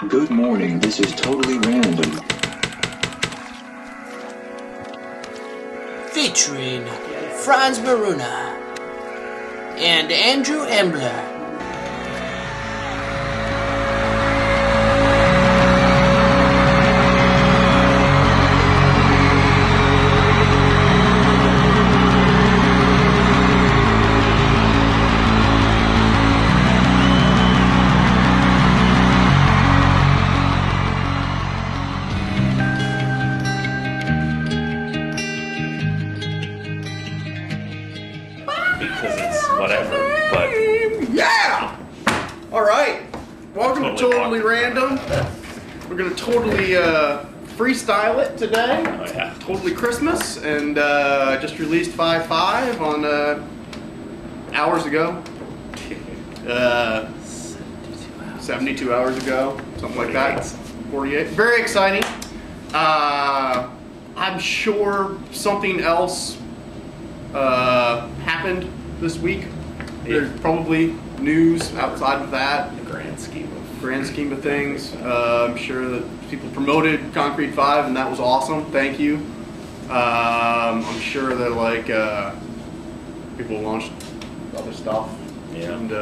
Good morning, this is totally random. Featuring Franz Maruna and Andrew Embler. Because it's whatever, but yeah! Alright, welcome to Totally Random. We're gonna totally freestyle it today. oh yeah, Totally Christmas, and I just released 5.5 on hours ago. 72 hours ago, something like that. 48. Very exciting. I'm sure something else happened this week. There's probably news outside of that. the grand scheme of Things. I'm sure that people promoted concrete5, and that was awesome. Thank you. I'm sure that people launched other stuff. Yeah. And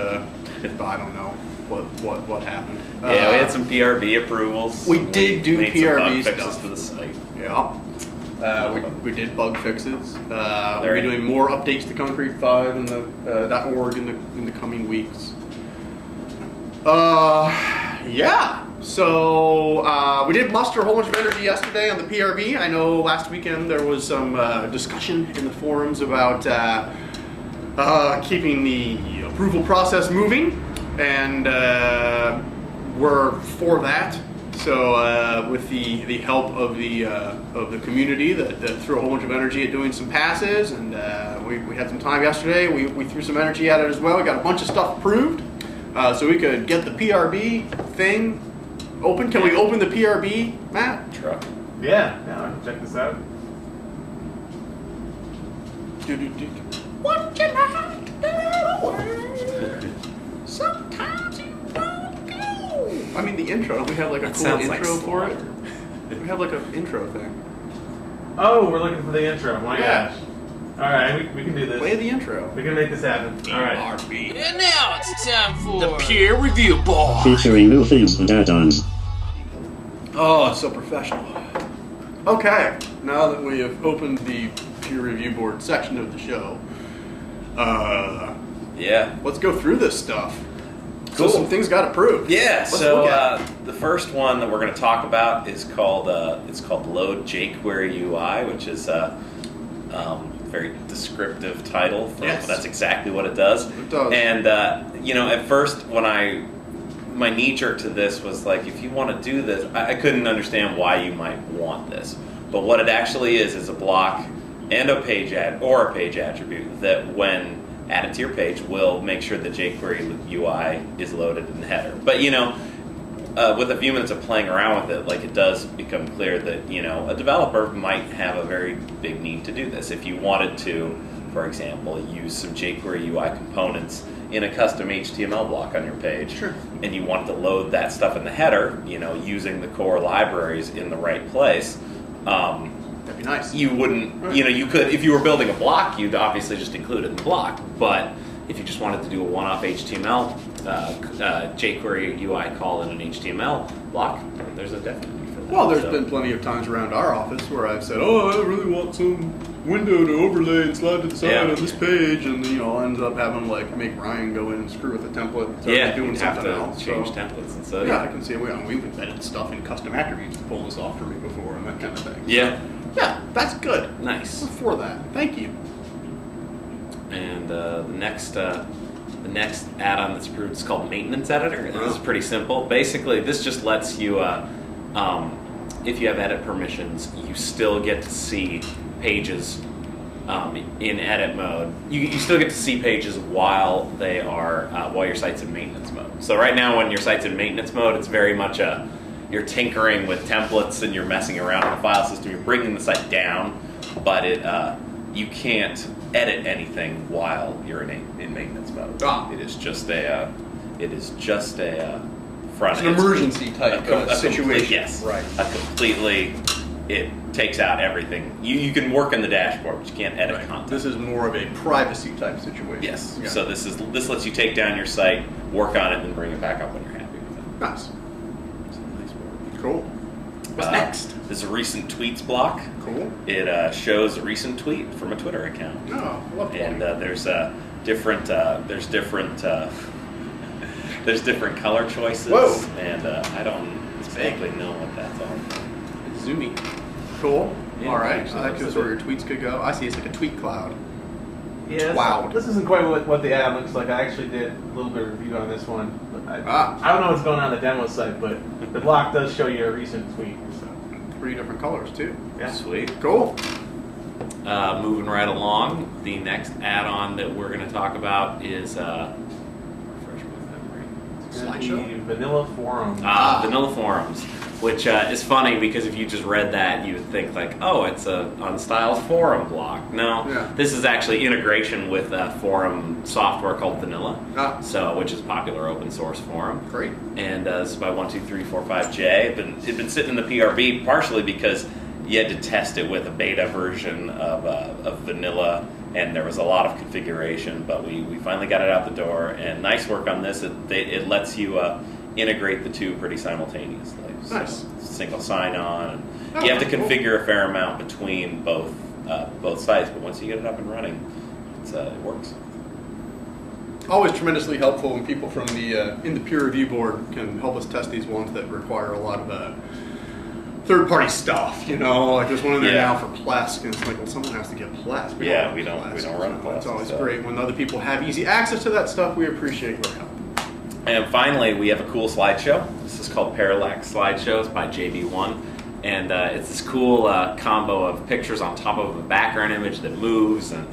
I don't know what happened. Yeah, we had some PRB approvals. We did do made PRB some bug fixes stuff. to the site. Yeah. We did bug fixes. We'll There be you- doing more updates to concrete5 and the .org in the coming weeks. Yeah. So we did muster a whole bunch of energy yesterday on the PRB. I know last weekend there was some discussion in the forums about keeping the approval process moving, and we're for that. So with the help of the community that threw a whole bunch of energy at doing some passes, and we had some time yesterday, we threw some energy at it as well. We got a bunch of stuff approved, so we could get the PRB thing open. Can we open the PRB, Matt? Truck. Yeah, now I can check this out. What you like to do? Sometimes you won't go. I mean, the intro. Don't we have like a That cool sounds like intro for it? slaughter. We have like an intro thing. Oh, we're looking for the intro. My Yeah. gosh. Alright, we can do this. Play the intro. We can make this happen. Alright. And now it's time for the peer review ball. Featuring new themes and add-ons. Oh, it's so professional. Okay, now that we have opened the peer review board section of the show, Yeah. let's go through this stuff. Cool. So some things got approved. Yeah. Let's So look at it. the first one that we're going to talk about is called Load jQuery UI, which is a very descriptive title. Yes. That's exactly what it does. It does. And at first when my knee jerk to this was like, if you want to do this, I couldn't understand why you might want this. But what it actually is a block and a page attribute that when added to your page will make sure the jQuery UI is loaded in the header. But with a few minutes of playing around with it, it does become clear that a developer might have a very big need to do this. If you wanted to, for example, use some jQuery UI components in a custom HTML block on your page, Sure. and you wanted to load that stuff in the header, using the core libraries in the right place. That'd be nice. You wouldn't, you could, if you were building a block, you'd obviously just include it in the block. But if you just wanted to do a one-off HTML, jQuery UI call in an HTML block, there's a definite need for that. Well, there's So- been plenty of times around our office where I've said, "Oh, I really want some window to overlay and slide to the side Yeah. of this page," and I'll end up having make Ryan go in and screw with the template and start doing you'd have something to else. change so. templates and stuff. Yeah, I can see we've embedded stuff in custom attributes to pull this off for me before and that kind of thing. Yeah. Yeah, that's good. Nice. We're for that. Thank you. And the next add-on that's approved is called Maintenance Editor. And this is pretty simple. Basically, this just lets you, if you have edit permissions, you still get to see pages in edit mode. You still get to see pages while your site's in maintenance mode. So right now, when your site's in maintenance mode, it's very much you're tinkering with templates and you're messing around in the file system. You're bringing the site down, but you can't edit anything while you're in maintenance mode. Ah. It is just a front. It's an emergency type situation. Yes. Right. It takes out everything. You can work in the dashboard, but you can't edit Right. content. This is more of a privacy type situation. Yes. Yeah. So this lets you take down your site, work on it, and then bring it back up when you're happy with it. Nice. So nice work. Cool. What's next? There's a recent tweets block. Cool. It shows a recent tweet from a Twitter account. Oh, I love And Twitter. there's different color choices. Whoa. And I don't exactly know what that's all. It's zoomy. Cool. Yeah, All right. actually, I looks that's like where your tweets could go. I see it's like a tweet cloud. Yeah, Wow. this isn't quite what the ad looks like. I actually did a little bit of review on this one. But I don't know what's going on the demo site, but the block does show you a recent tweet. So. 3 different colors too. Yeah. Sweet. Cool. Moving right along, the next add-on that we're going to talk about is refresh my memory. It's gonna Slideshow? be Vanilla Forum. Vanilla Forums, which is funny because if you just read that, you would think like, oh, it's a unstyled forum block. No, Yeah. this is actually integration with a forum software called Vanilla, which is a popular open source forum. Great. And this is by 12345J. It'd been sitting in the PRB partially because you had to test it with a beta version of Vanilla, and there was a lot of configuration, but we finally got it out the door. And nice work on this. It lets you integrate the two pretty simultaneously. So Nice. single sign-on. You have to cool. configure a fair amount between both sites, but once you get it up and running, it works. Always tremendously helpful when people from the in the peer review board can help us test these ones that require a lot of third-party stuff. You know, like there's one in there Yeah. now for Plesk, and it's like, well, someone has to get Plesk. Yeah, have we don't run so it's Plesk, always so. great when other people have easy access to that stuff. We appreciate your help. And finally, we have a cool slideshow. This is called Parallax Slideshows by JB1. And it's this cool combo of pictures on top of a background image that moves and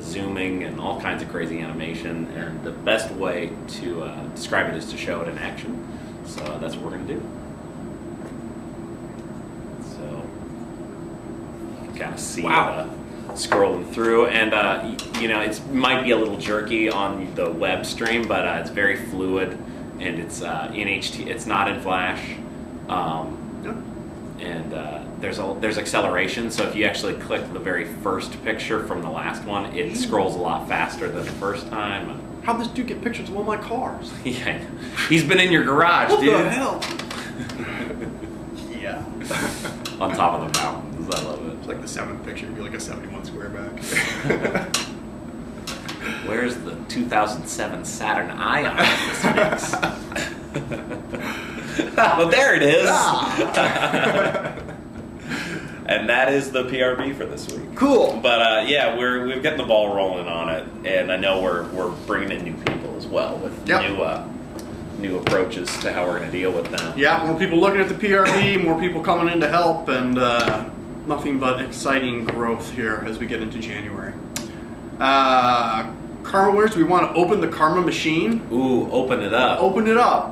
zooming and all kinds of crazy animation. And the best way to describe it is to show it in action. So that's what we're going to do. So you can kind of see it scrolling through. And, it might be a little jerky on the web stream, but it's very fluid. And it's in HT. It's not in Flash. And there's acceleration, so if you actually click the very first picture from the last one, it scrolls a lot faster than the first time. How'd this dude get pictures of all my cars? Yeah, he's been in your garage, What dude. the hell? Yeah. On top of the mountains, I love it. It's like the 7th picture would be like a 71 square back. Where's the 2007 Saturn Ion in this mix? Well, there it is. And that is the PRB for this week. Cool. But we're getting the ball rolling on it, and I know we're bringing in new people as well with new approaches to how we're going to deal with them. Yeah, more people looking at the PRB, more people coming in to help, and nothing but exciting growth here as we get into January. Karma winners, do we want to open the Karma machine? Ooh, open it up. Open it up.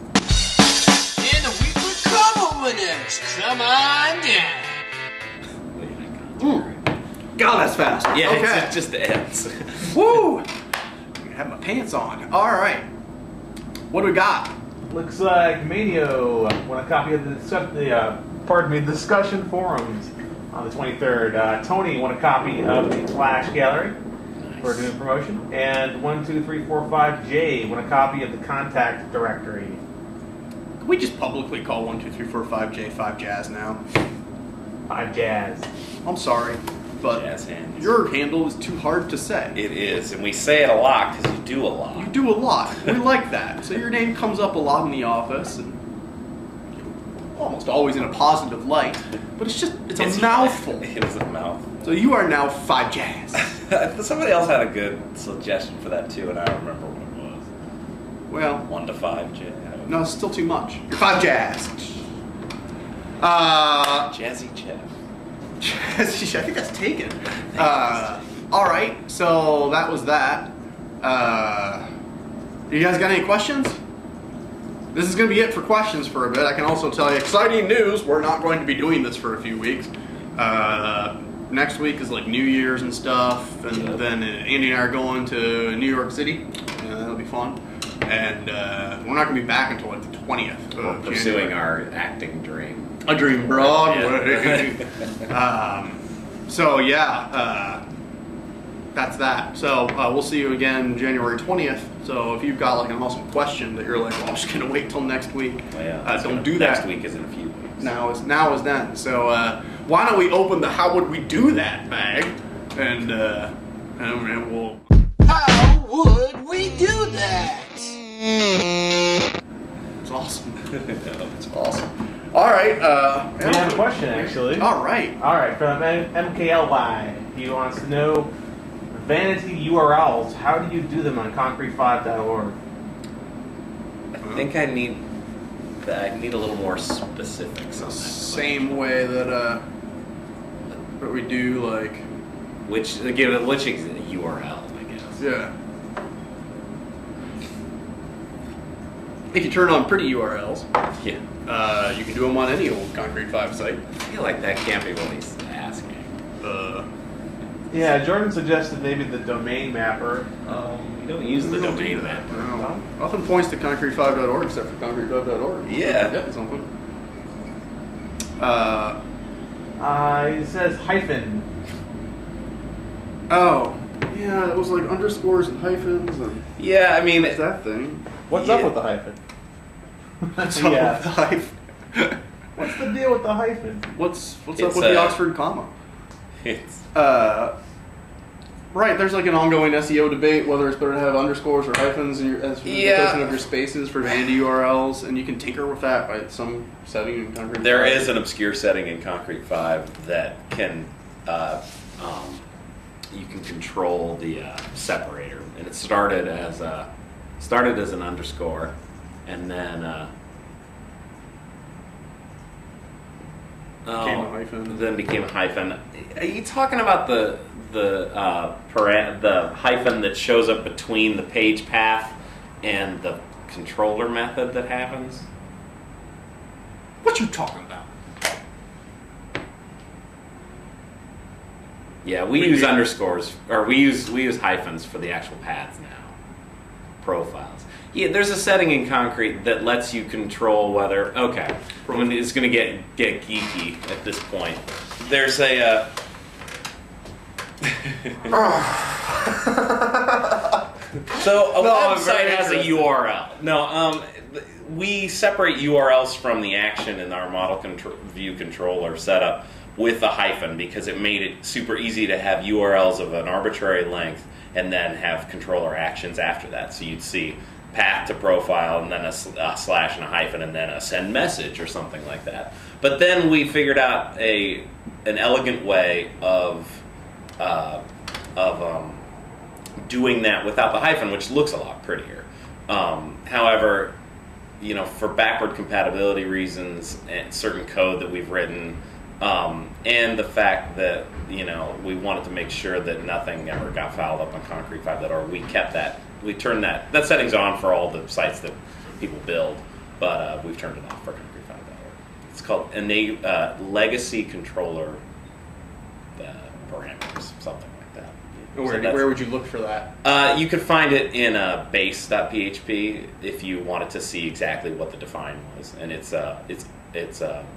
And the weekly Karma winners, come on down. God, that's fast. Yeah, Okay. it just ends. Woo! I have my pants on. All right. What do we got? Looks like Manio won a copy of the discussion forums on the 23rd. Tony won a copy of the Flash Gallery for doing promotion, and 12345J won a copy of the contact directory. Can we just publicly call 1, 2, 3, 4, 5J 5 Jazz now? 5 Jazz. I'm sorry, but Jazz hands. your handle is too hard to say. It is, and we say it a lot because you do a lot. You do a lot. We like that. So your name comes up a lot in the office, and almost always in a positive light. But it's a mouthful. It is a mouthful. So you are now 5 Jazz. Somebody else had a good suggestion for that too, and I don't remember what it was. Well, 1 to 5, J. no, it's still too much. You're 5 Jazz. Jazzy Jeff. I think that's taken. All right, so that was that. You guys got any questions? This is going to be it for questions for a bit. I can also tell you exciting news. We're not going to be doing this for a few weeks. Next week is like New Year's and stuff, and then Andy and I are going to New York City. That'll be fun. and we're not going to be back until like the 20th. We're pursuing our acting dream. A dream Broadway. Yeah. So yeah, that's that. So we'll see you again January 20th. So if you've got like an awesome question that you're like, well, I'm just gonna wait till next week. Well, yeah, Don't do that. Next week is in a few weeks. Now is then. So why don't we open the "How would we do that" bag, and we'll. How would we do that? It's awesome. It's awesome. All right. We have a question, actually. All right. All right, from MKLY. He wants to know vanity URLs. How do you do them on concrete5.org? I think I need a little more specifics on that. Same way that we do like. Which URL, I guess. Yeah. If you turn on pretty URLs, Yeah. you can do them on any old Concrete5 site. I feel like that can't be what he's asking. Yeah, Jordan suggested maybe the domain mapper. We don't use the domain mapper. No. Nothing points to concrete5.org except for concrete5.org. Yeah. Yeah, something. It says hyphen. Oh. Yeah, it was like underscores and hyphens and Yeah, I mean, that thing. What's up with the hyphen? What's Yeah. up with the hyphen? What's the deal with the hyphen? What's up It's, with the Oxford comma? it's Right, there's like an ongoing SEO debate whether it's better to have underscores or hyphens in as the replacement of your spaces for vanity URLs, and you can tinker with that by some setting in Concrete. there is an obscure setting in Concrete5 that can you can control the separator, and it started as an underscore, and then Became a hyphen. Then became a hyphen. Are you talking about the hyphen that shows up between the page path and the controller method that happens? What you talking about? Yeah, we use underscores, or we use hyphens for the actual paths now. Profiles. Yeah, there's a setting in Concrete that lets you control whether. Okay, when it's going to get geeky at this point. There's a. So a website has a URL. No, we separate URLs from the action in our model view controller setup with a hyphen because it made it super easy to have URLs of an arbitrary length and then have controller actions after that. So you'd see path to profile and then a slash and a hyphen and then a send message or something like that. But then we figured out an elegant way of doing that without the hyphen, which looks a lot prettier. However, for backward compatibility reasons and certain code that we've written, and the fact that we wanted to make sure that nothing ever got fouled up on concrete5.org, we kept that. We turned that setting's on for all the sites that people build, but we've turned it off for concrete5.org. It's called legacy controller parameters, something like that. Where would you look for that? You could find it in base.php if you wanted to see exactly what the define was, and it's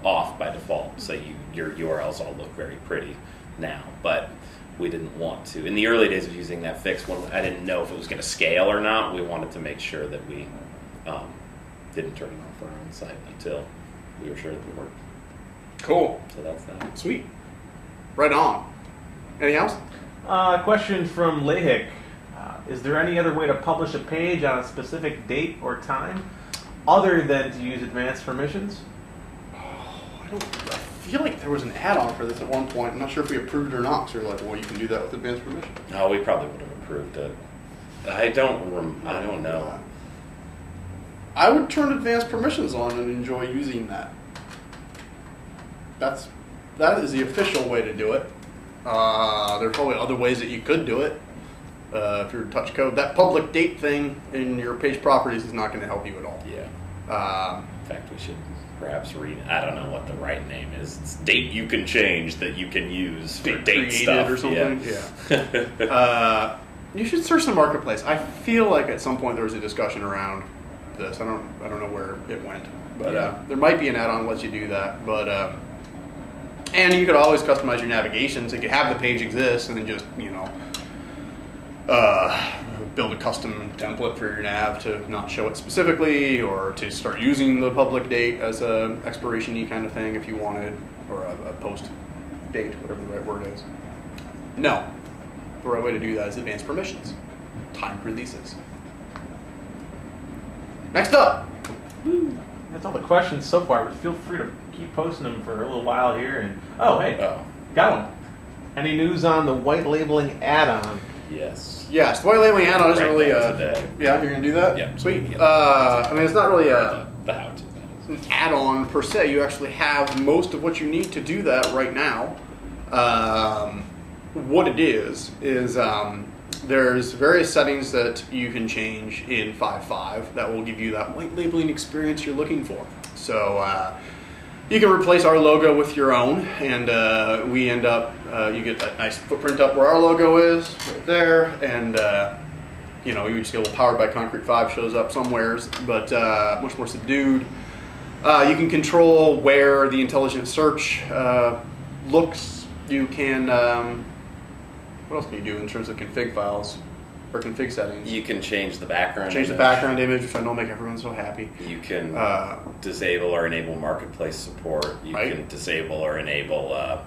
off by default, so your URLs all look very pretty now. But we didn't want to. In the early days of using that fix, when I didn't know if it was going to scale or not, we wanted to make sure that we didn't turn it off our own site until we were sure that it worked. Cool. So that's that. Sweet. Right on. Anything else? Question from Lahik. Is there any other way to publish a page on a specific date or time other than to use advanced permissions? I feel like there was an add-on for this at one point. I'm not sure if we approved it or not. So you're like, well, you can do that with advanced permission. No, we probably would have approved it. I don't know. I would turn advanced permissions on and enjoy using that. That is the official way to do it. There are probably other ways that you could do it. If you're touch code, that public date thing in your page properties is not going to help you at all. Yeah. In fact, we should perhaps read. I don't know what the right name is. It's date you can change that you can use for date stuff or something. Yeah. You should search the marketplace. I feel like at some point there was a discussion around this. I don't know where it went, but there might be an add-on that lets you do that. But and you could always customize your navigation, so you could have the page exist and then just build a custom template for your nav to not show it specifically, or to start using the public date as a expiration-y kind of thing if you wanted, or a post date, whatever the right word is. No. The right way to do that is advanced permissions. Timed releases. Next up. That's all the questions so far, but feel free to keep posting them for a little while here. And got one. Any news on the white labeling add-on? Yes. Yes, the white labeling add-on isn't really today. Yeah, you're going to do that? Yeah. Sweet. Yeah. I mean, it's not really The how-to. an add-on per se. You actually have most of what you need to do that right now. What it is there's various settings that you can change in 5.5 that will give you that white labeling experience you're looking for. So you can replace our logo with your own, and we end up, you get that nice footprint up where our logo is, right there, and you just get a little Powered by Concrete5 shows up somewheres, but much more subdued. You can control where the intelligent search looks. You can, what else can you do in terms of config files or config settings? You can change the background Change the background image, which I know make everyone so happy. You can disable or enable marketplace support. You can disable or enable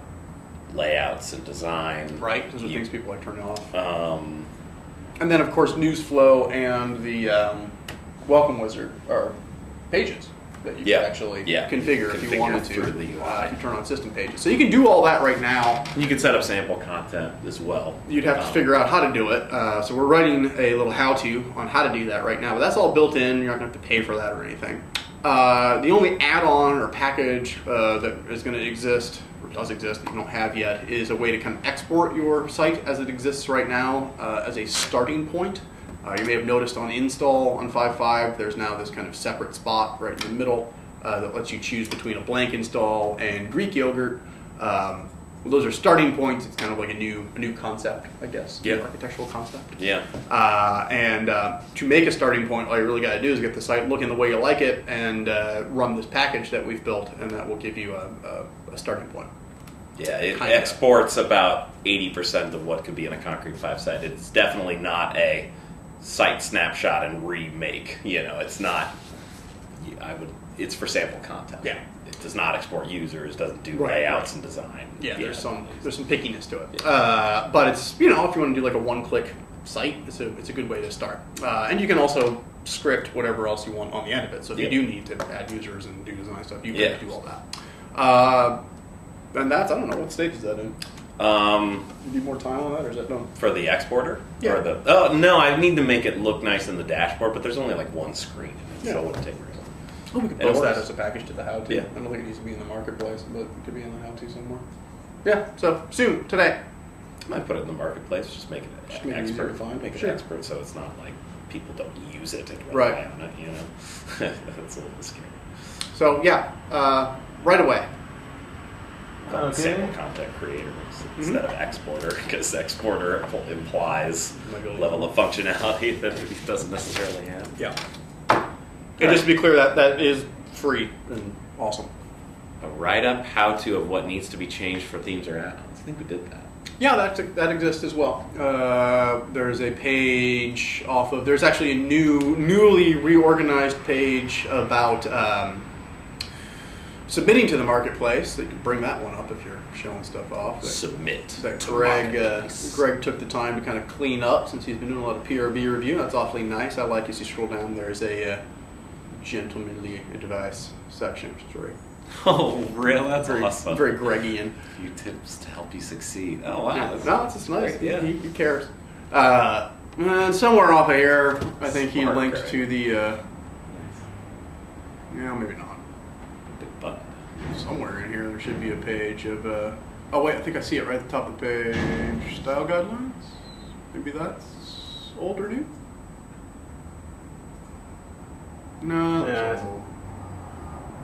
layouts and design. Right, those are things people like turning off. And then, of course, news flow and the welcome wizard are pages that you can actually configure if you wanted to. Through the UI. If you turn on system pages. So you can do all that right now. You can set up sample content as well. You'd have to figure out how to do it. So we're writing a little how-to on how to do that right now. But that's all built in. You're not going to have to pay for that or anything. The only add-on or package that is going to exist, or does exist, that you don't have yet, is a way to kind of export your site as it exists right now as a starting point. You may have noticed on install on 5.5, there's now this kind of separate spot right in the middle that lets you choose between a blank install and Greek yogurt. Those are starting points. It's kind of like a new concept, I guess. Yeah. Architectural concept. Yeah. And to make a starting point, all you really got to do is get the site looking the way you like it and run this package that we've built, and that will give you a starting point. Yeah, it exports about 80% of what could be in a Concrete5 site. It's definitely not a site snapshot and remake. It's not. It's for sample content. Yeah. It does not export users. Doesn't do layouts and design. Yeah, there's some pickiness to it. But it's if you want to do like a one-click site, it's a good way to start. And you can also script whatever else you want on the end of it. So if you do need to add users and do design stuff, you can do all that. And that's, I don't know, what stage is that in? You need more time on that, or is that done? For the exporter? Yeah. No, I need to make it look nice in the dashboard, but there's only like one screen in it, so it wouldn't take very long. Oh, we could And it post that works. as a package to the how-to. Yeah. I don't think it needs to be in the marketplace, but it could be in the how-to somewhere. Yeah, so soon, today. I might put it in the marketplace, just make it Just make it easier expert. to find. Make it Sure. expert, so it's not like people don't use it and Right. rely on it, That's a little scary. So yeah, right away. Okay. Sample content creators instead of exporter, because exporter implies a level of functionality that it doesn't necessarily have. Yeah. And just to be clear, that is free and awesome. A write-up how-to of what needs to be changed for themes or add-ons. I think we did that. Yeah, that exists as well. There's a page there's actually a newly reorganized page about submitting to the marketplace. You can bring that one up if you're showing stuff off. Submit. That to Greg marketplace. took the time to kind of clean up since he's been doing a lot of PRB review. That's awfully nice. I like as you scroll down, there's a gentlemanly advice section, which is very Oh, really? That's awesome. very Greggian. A few tips to help you succeed. Oh, wow. Yeah, no, it's just nice. Yeah. He cares. And somewhere off of here, I think he Smart, linked Greg. to the. Maybe not. Big button. Somewhere in here, there should be a page of. Oh wait, I think I see it right at the top of the page. Style guidelines. Maybe that's old or new. No. that's Yeah. old.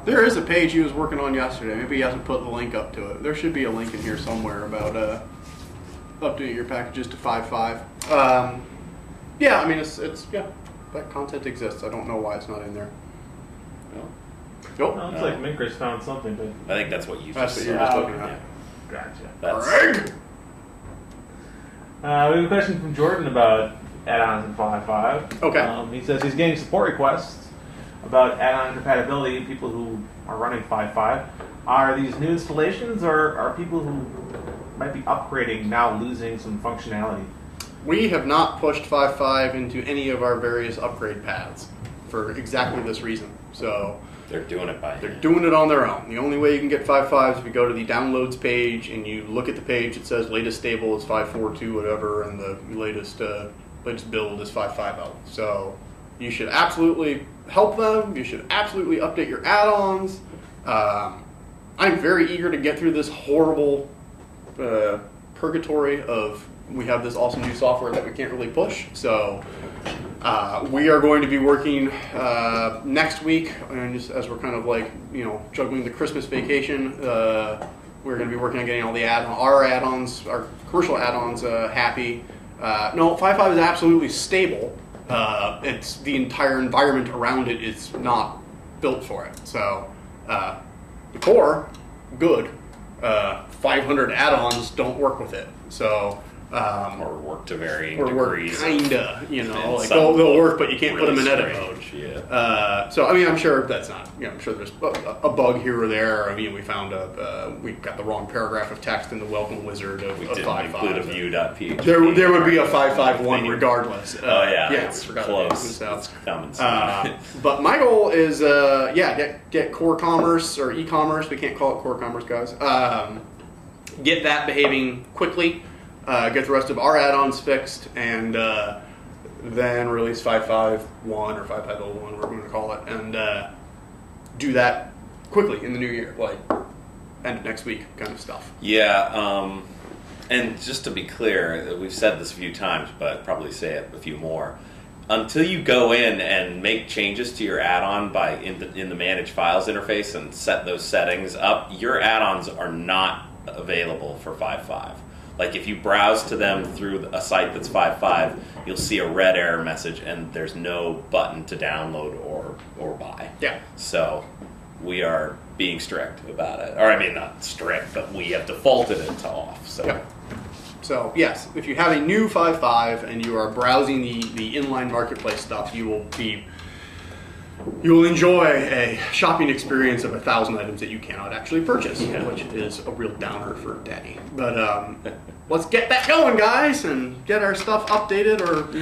There is a page he was working on yesterday. Maybe he hasn't put the link up to it. There should be a link in here somewhere about updating your packages to 5.5. Yeah, I mean, it's yeah, that content exists. I don't know why it's not in there. No. Nope. Well, it's like Minkers found something, but I think that's what you That's just what you said. were just looking at. gotcha. That's, Greg? We have a question from Jordan about add-ons in 5.5. Okay. He says he's getting support requests about add-on compatibility. People who are running 5.5. Are these new installations, or are people who might be upgrading now losing some functionality? We have not pushed 5.5 into any of our various upgrade paths for exactly this reason. So they're doing it by they're hand. doing it on their own. The only way you can get 5.5 is if you go to the downloads page and you look at the page. It says latest stable is 5.4.2 whatever, and the latest build is 5.5.0. So you should absolutely help them. You should absolutely update your add-ons. I'm very eager to get through this horrible purgatory of we have this awesome new software that we can't really push. So we are going to be working next week, and just as we're kind of like juggling the Christmas vacation, we're going to be working on getting all the our add-ons, our commercial add-ons happy. No, 5.5 is absolutely stable. It's the entire environment around it is not built for it. So the core, good. 500 add-ons don't work with it. So. Or work to varying Or work degrees. kinda, And like some they'll work, but you can't really put them in edit strange, mode. Yeah. So I mean, I'm sure that's not. I'm sure there's a bug here or there. I mean, we found we got the wrong paragraph of text in the welcome wizard of We 5.5. didn't include a view.php. There would be a 5.5.1 regardless. Oh yeah, yeah, it's forgot close. So, It's coming soon. but my goal is, get core commerce or e-commerce. We can't call it core commerce, guys. Get that behaving quickly. Get the rest of our add-ons fixed, and then release 5.5.1 or 5.5.01, whatever we're going to call it, and do that quickly in the new year, like end of next week kind of stuff. Yeah, and just to be clear, we've said this a few times, but probably say it a few more. Until you go in and make changes to your add-on in the Manage Files interface and set those settings up, your add-ons are not available for 5.5. Like if you browse to them through a site that's 5.5, you'll see a red error message, and there's no button to download or buy. Yeah. So we are being strict about it. Or I mean, not strict, but we have defaulted it to off. So. Yep. So yes, if you have a new 5.5 and you are browsing the inline marketplace stuff, you will enjoy a shopping experience of 1,000 items that you cannot actually purchase, which is a real downer for Daddy. But let's get that going, guys, and get our stuff updated, or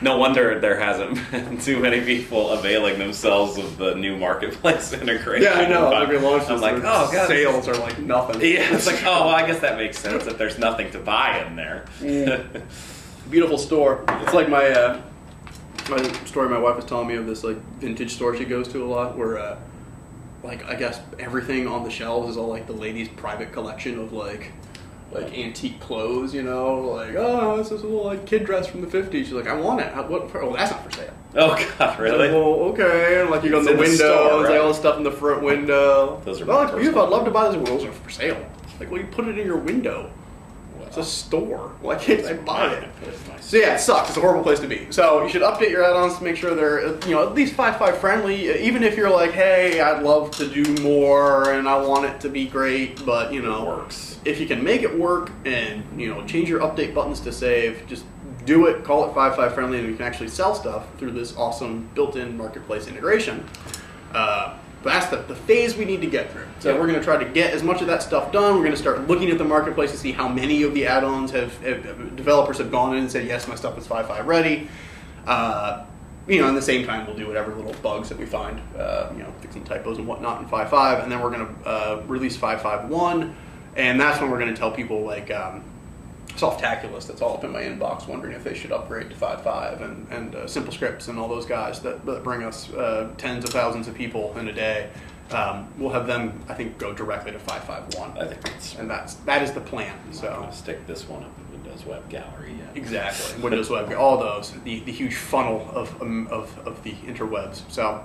No wonder there hasn't been too many people availing themselves of the new marketplace integration. Yeah, I know. Like we launched I'm this, like, their oh god, sales are like nothing. yeah. It's like, oh, well, I guess that makes sense that there's nothing to buy in there. Beautiful store. It's like my story my wife was telling me of this like vintage store she goes to a lot, where like I guess everything on the shelves is all like the ladies' private collection of like antique clothes, like, oh, this is a little like kid dress from the 50s. She's like, I want it. Oh, that's not for sale. Oh god, really? Like, well, okay. And like you go in It's the in the window, store, and it's like right? all the stuff in the front window. Those are oh, my it's beautiful. personal I'd love to buy this. Well, those are for sale. Like, well, you put it in your window. It's a store. Why can't I buy it? So yeah, it sucks. It's a horrible place to be. So you should update your add-ons to make sure they're at least 5.5 friendly. Even if you're like, hey, I'd love to do more and I want it to be great, but Works. if you can make it work and change your update buttons to save, just do it. Call it 5.5 friendly, and we can actually sell stuff through this awesome built-in marketplace integration. But that's the phase we need to get through. So we're going to try to get as much of that stuff done. We're going to start looking at the marketplace to see how many of the add-ons developers have gone in and said, yes, my stuff is 5.5 ready. In the same time, we'll do whatever little bugs that we find, fixing typos and whatnot in 5.5. And then we're going to release 5.5.1. And that's when we're going to tell people like Softaculous, that's all up in my inbox, wondering if they should upgrade to 5.5, and Simple Scripts and all those guys that bring us tens of thousands of people in a day. We'll have them, I think, go directly to 5.5.1. I think that's. And that is the plan. I'm So not gonna stick this one up in Windows Web Gallery yet. exactly, Windows Web, all those, the huge funnel of the interwebs. So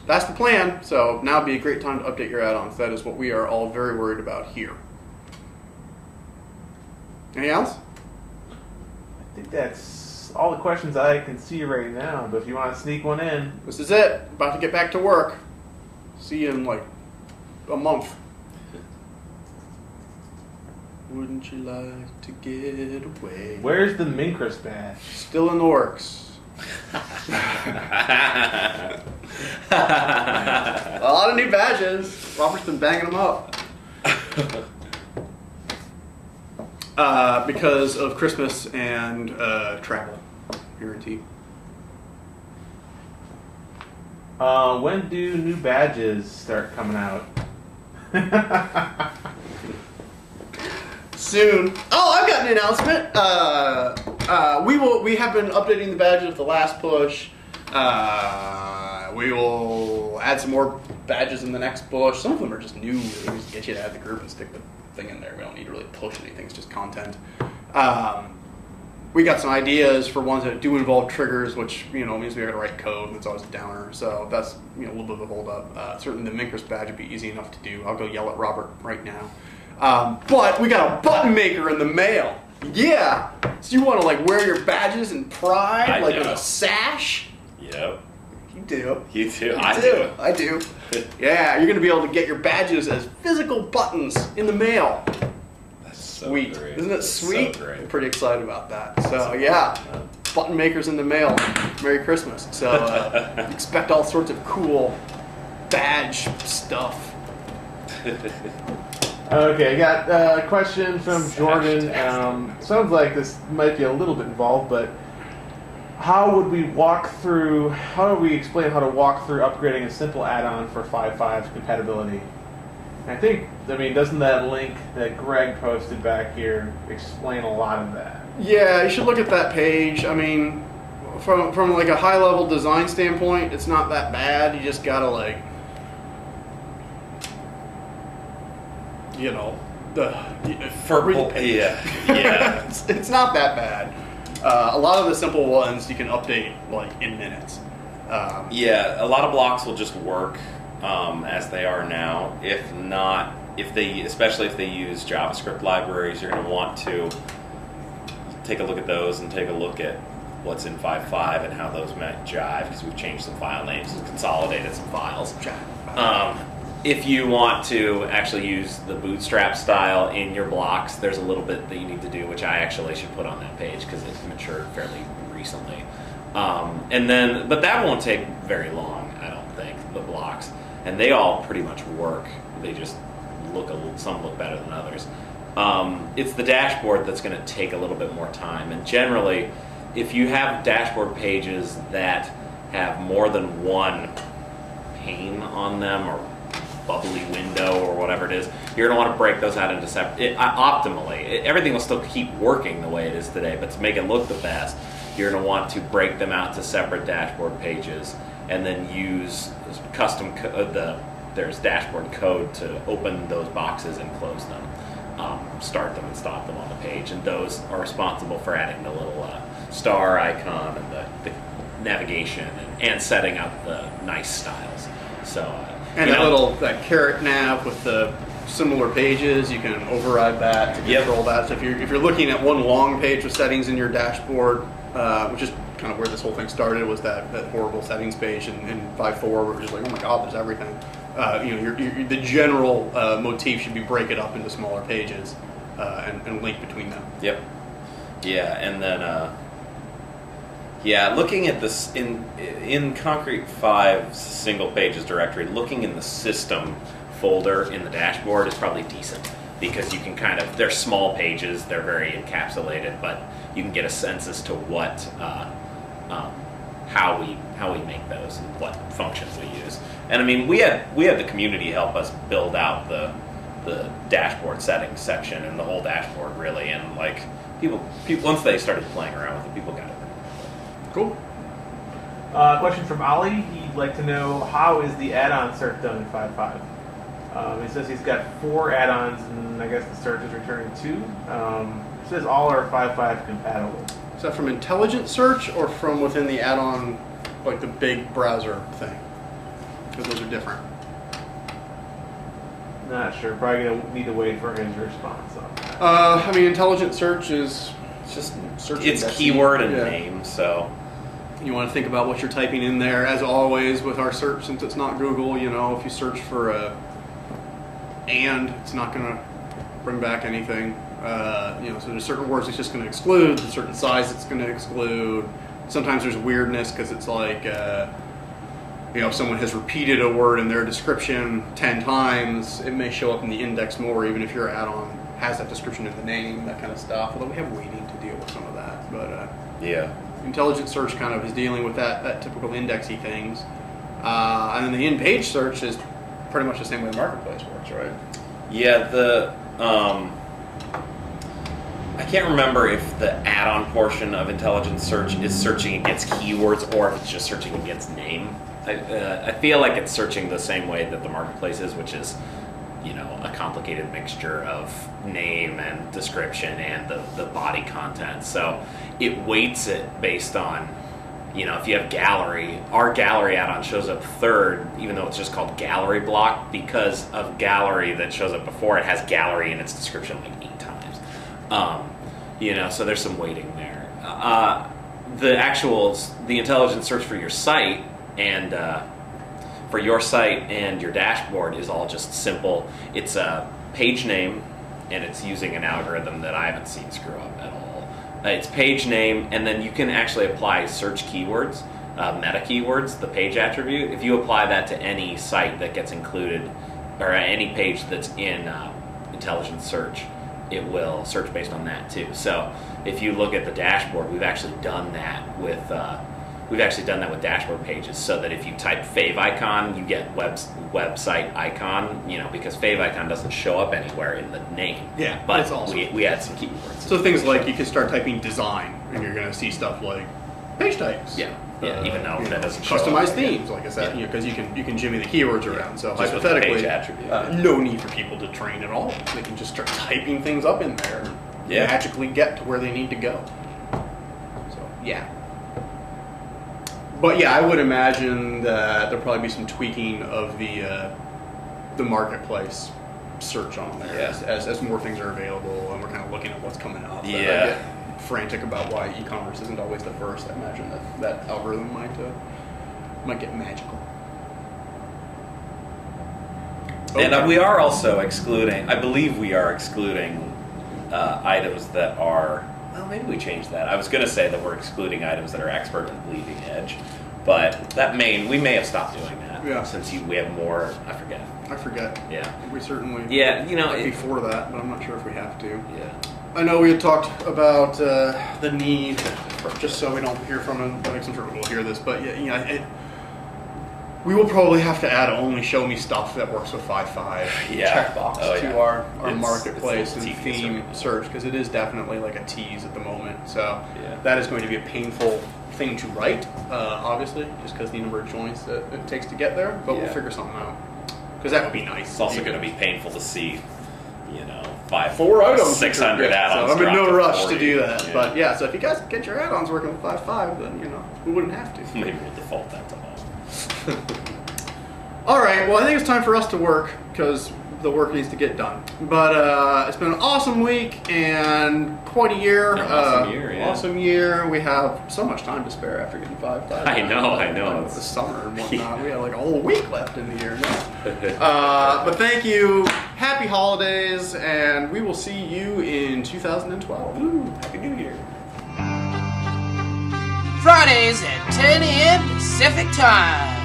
that's the plan. So now would be a great time to update your add-ons. That is what we are all very worried about here. Anything else? I think think that's all the questions I can see right now. But if you want to sneak one in, This is it. About to get back to work. See you in like a month. Wouldn't you like to get away? where's the Minkrus badge? Still in the works. A lot of new badges. Robert's been banging them up. Because of Christmas and travel. Guarantee. When do new badges start coming out? Soon. Oh, I've got an announcement. We have been updating the badges with the last push. We will add some more badges in the next push. Some of them are just new. We just get you to add the group and stick the thing in there. We don't need to really push anything. It's just content. We got some ideas for ones that do involve triggers, which means we got to write code. That's always a downer. So that's a little bit of a hold up. Certainly the Minkrus badge would be easy enough to do. I'll go yell at Robert right now. But we got a button maker in the mail. Yeah. So you want to wear your badges in pride, I in do. a sash? Yep. You do. You too. You I do. I do. Yeah, you're going to be able to get your badges as physical buttons in the mail. That's so Sweet. great. Isn't it That's sweet? So great. I'm pretty excited about that. So, yeah. Button makers in the mail. Merry Christmas. So, expect all sorts of cool badge stuff. Okay, I got a question from Jordan. Sounds like this might be a little bit involved, but how do we explain how to walk through upgrading a simple add-on for 5.5 compatibility? And doesn't that link that Greg posted back here explain a lot of that? Yeah, you should look at that page. I mean, from a high-level design standpoint, it's not that bad. You just gotta Yeah. it's not that bad. A lot of the simple ones you can update in minutes. Yeah, a lot of blocks will just work as they are now. If not, especially if they use JavaScript libraries, you're going to want to take a look at those and take a look at what's in 5.5 and how those might jive, because we've changed some file names and consolidated some files. If you want to actually use the bootstrap style in your blocks, there's a little bit that you need to do, which I actually should put on that page because it's matured fairly recently. But that won't take very long, I don't think, the blocks. And they all pretty much work. They just some look better than others. It's the dashboard that's going to take a little bit more time. And generally, if you have dashboard pages that have more than one pane on them or bubbly window or whatever it is, you're going to want to break those out into separate. Optimally, everything will still keep working the way it is today, but to make it look the best, you're going to want to break them out to separate dashboard pages and then use custom there's dashboard code to open those boxes and close them, start them and stop them on the page, and those are responsible for adding the little star icon and the navigation and setting up the nice styles. So And that caret nav with the similar pages, you can override that to control that. So if you're looking at one long page with settings in your dashboard, which is kind of where this whole thing started, was that horrible settings page in 5.4 where we're just oh my god, there's everything. The general motif should be break it up into smaller pages and link between them. Yep. Yeah, and then looking at this in concrete5's single pages directory, looking in the system folder in the dashboard is probably decent because you can they're small pages, they're very encapsulated, but you can get a sense as to what how we make those and what functions we use. And I mean, we had the community help us build out the dashboard settings section and the whole dashboard really, and people once they started playing around with it, people got it. Cool. Question from Ali. He'd like to know, how is the add-on search done in 5.5? He says he's got 4 add-ons, and I guess the search is returning 2. He says all are 5.5 compatible. Is that from intelligent search or from within the add-on, the big browser thing? Because those are different. Not sure. Probably gonna need to wait for his response on that. Intelligent search is It's just Search it's index. keyword and Yeah. name. So You want to think about what you're typing in there. As always with our search, since it's not Google, if you search for it's not going to bring back anything. So there's certain words it's just going to exclude, there's certain size it's going to exclude. Sometimes there's weirdness because it's like, if someone has repeated a word in their description 10 times, it may show up in the index more, even if your add-on has that description in the name, that kind of stuff. Although we have waiting to deal with some of that. But yeah. intelligent search kind of is dealing with that typical indexy things. And then the in-page search is pretty much the same way the marketplace works, right? Yeah, I can't remember if the add-on portion of intelligent search is searching against keywords or if it's just searching against name. I feel like it's searching the same way that the marketplace is, which is, a complicated mixture of name and description and the body content. So it weights it based on, if you have gallery, our gallery add-on shows up third, even though it's just called gallery block, because of gallery that shows up before it has gallery in its description like 8 times. So there's some weighting there. The intelligent search for your site and your dashboard is all just simple. It's a page name, and it's using an algorithm that I haven't seen screw up at all. It's page name, and then you can actually apply search keywords, meta keywords, the page attribute. If you apply that to any site that gets included, or any page that's in intelligent search, it will search based on that too. So if you look at the dashboard, we've actually done that with dashboard pages, so that if you type favicon, you get website icon, because favicon doesn't show up anywhere in the name. Yeah, but it's awesome. we add some keywords. So things like you can start typing design, and you're going to see stuff like page types. Yeah, even though that doesn't show customized up. themes, like I said, because you can jimmy the keywords around. So Just with the hypothetically, page attribute. no need for people to train at all. They can just start typing things up in there, and Yeah. magically get to where they need to go. So yeah. But yeah, I would imagine that there'll probably be some tweaking of the marketplace search on there as more things are available, and we're kind of looking at what's coming up. Yeah. I get frantic about why e-commerce isn't always the first. I imagine that algorithm might get magical. And we are also excluding, I believe we are excluding items that are, well, maybe we changed that. I was going to say that we're excluding items that are expert and bleeding edge, but we may have stopped doing that since we have more, I forget. Yeah. We certainly before that, but I'm not sure if we have to. Yeah. I know we had talked about the need, just so we don't hear from them, but I'm sure we'll hear this, but we will probably have to add only show me stuff that works with 5.5 checkbox to our marketplace and theme search, because it is definitely like a tease at the moment. So that is going to be a painful thing to write, obviously, just because the number of joints that it takes to get there, but we'll figure something out, because that would be nice. It's also going to be painful to see, 4 items, 600 add-ons. So I'm in no rush to 40. do that. Yeah. But yeah, so if you guys get your add-ons working with 5.5, then we wouldn't have to. Maybe we'll default that to all. All right, well, I think it's time for us to work, because the work needs to get done. But it's been an awesome week and quite a year. Awesome year. We have so much time to spare after getting 5.5. I know. It's the summer and whatnot. We have like a whole week left in the year now. But thank you. Happy holidays, and we will see you in 2012. Ooh, Happy New Year. Fridays at 10 a.m. Pacific Time.